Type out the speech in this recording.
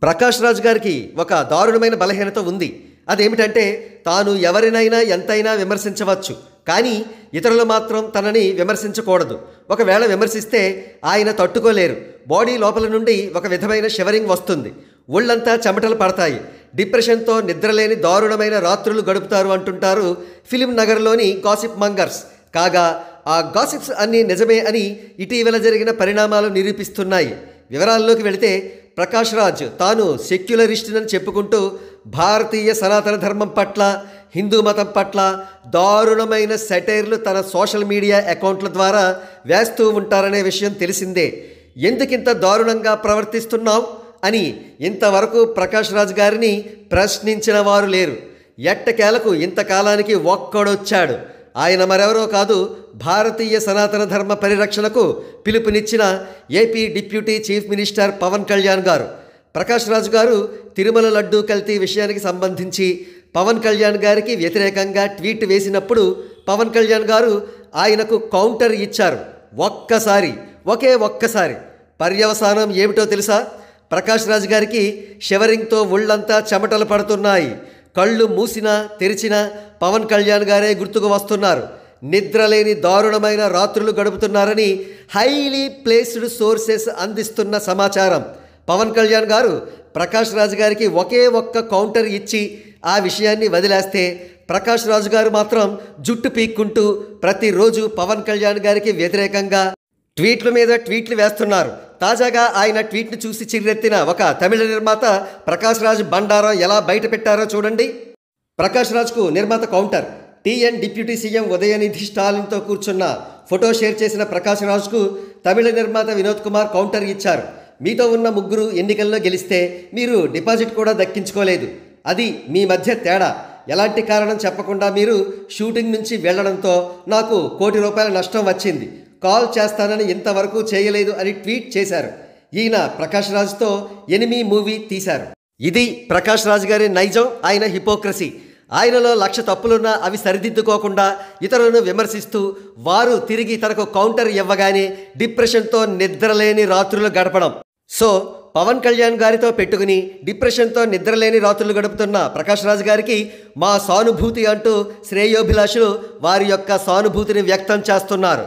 ప్రకాష్ రాజ్ గారికి ఒక దారుణమైన బలహీనత ఉంది. అదేమిటంటే తాను ఎవరినైనా ఎంతైనా విమర్శించవచ్చు, కానీ ఇతరులు మాత్రం తనని విమర్శించకూడదు. ఒకవేళ విమర్శిస్తే ఆయన తట్టుకోలేరు. బాడీ లోపల నుండి ఒక విధమైన షివరింగ్ వస్తుంది, ఒళ్ళంతా చెమటలు పడతాయి. డిప్రెషన్తో నిద్రలేని దారుణమైన రాత్రులు గడుపుతారు అంటుంటారు ఫిలిం నగర్లోని గాసిప్ మంగర్స్. కాగా ఆ గాసిప్స్ అన్నీ నిజమే అని ఇటీవల జరిగిన పరిణామాలు నిరూపిస్తున్నాయి. వివరాల్లోకి వెళితే ప్రకాష్ రాజ్ తాను సెక్యులరిస్టునని చెప్పుకుంటూ భారతీయ సనాతన ధర్మం పట్ల, హిందూ మతం పట్ల దారుణమైన సెటైర్లు తన సోషల్ మీడియా అకౌంట్ల ద్వారా వేస్తూ ఉంటారనే విషయం తెలిసిందే. ఎందుకింత దారుణంగా ప్రవర్తిస్తున్నావు అని ఇంతవరకు ప్రకాష్ రాజ్ గారిని ప్రశ్నించిన వారు లేరు. ఎట్టకేలకు ఇంతకాలానికి ఒక్కడొచ్చాడు. ఆయన మరెవరో కాదు, భారతీయ సనాతన ధర్మ పరిరక్షణకు పిలుపునిచ్చిన AP deputy chief minister Pawan Kalyan garu. Prakash Raj గారు తిరుమల లడ్డూ కల్తీ విషయానికి సంబంధించి పవన్ కళ్యాణ్ గారికి వ్యతిరేకంగా ట్వీట్ వేసినప్పుడు పవన్ కళ్యాణ్ గారు ఆయనకు కౌంటర్ ఇచ్చారు. ఒకే ఒక్కసారి. పర్యవసానం ఏమిటో తెలుసా? ప్రకాష్ రాజ్ గారికి షివరింగ్తో ఒళ్ళంతా చెమటలు పడుతున్నాయి. కళ్ళు మూసినా తెరిచినా పవన్ కళ్యాణ్ గారే గుర్తుకు వస్తున్నారు. నిద్రలేని దారుణమైన రాత్రులు గడుపుతున్నారని హైలీ ప్లేస్డ్ సోర్సెస్ అందిస్తున్న సమాచారం. పవన్ కళ్యాణ్ గారు ప్రకాష్ రాజ్ గారికి ఒకే ఒక్క కౌంటర్ ఇచ్చి ఆ విషయాన్ని వదిలేస్తే ప్రకాష్ రాజ్ గారు మాత్రం జుట్టు పీక్కుంటూ ప్రతిరోజు పవన్ కళ్యాణ్ గారికి వ్యతిరేకంగా ట్వీట్ల మీద ట్వీట్లు వేస్తున్నారు. తాజాగా ఆయన ట్వీట్ను చూసి చిర్రెత్తిన ఒక తమిళ నిర్మాత ప్రకాష్ రాజ్ బండారం ఎలా బయట పెట్టారో చూడండి. ప్రకాష్ రాజ్కు నిర్మాత counter. TN deputy CM Udhayanidhi స్టాలిన్తో కూర్చున్న ఫోటో షేర్ చేసిన ప్రకాష్ రాజ్కు తమిళ నిర్మాత వినోద్ కుమార్ కౌంటర్ ఇచ్చారు. మీతో ఉన్న ముగ్గురు ఎన్నికల్లో గెలిస్తే మీరు డిపాజిట్ కూడా దక్కించుకోలేదు. అది మీ మధ్య తేడా. ఎలాంటి కారణం చెప్పకుండా మీరు షూటింగ్ నుంచి వెళ్లడంతో నాకు ₹1,00,00,000 నష్టం వచ్చింది. కాల్ చేస్తానని ఇంతవరకు చేయలేదు అని ట్వీట్ చేశారు. ఈయన ప్రకాష్ రాజ్తో ఎనిమీ మూవీ తీశారు. ఇది ప్రకాష్ రాజ్ గారి నైజం, ఆయన హిపోక్రసీ. ఆయనలో 1,00,000 తప్పులున్నా అవి సరిదిద్దుకోకుండా ఇతరులను విమర్శిస్తూ వారు తిరిగి తనకు కౌంటర్ ఇవ్వగానే డిప్రెషన్తో నిద్రలేని రాత్రులు గడపడం. సో పవన్ కళ్యాణ్ గారితో పెట్టుకుని డిప్రెషన్తో నిద్రలేని రాత్రులు గడుపుతున్న ప్రకాష్ రాజ్ గారికి మా సానుభూతి అంటూ శ్రేయోభిలాషులు వారి యొక్క సానుభూతిని వ్యక్తం చేస్తున్నారు.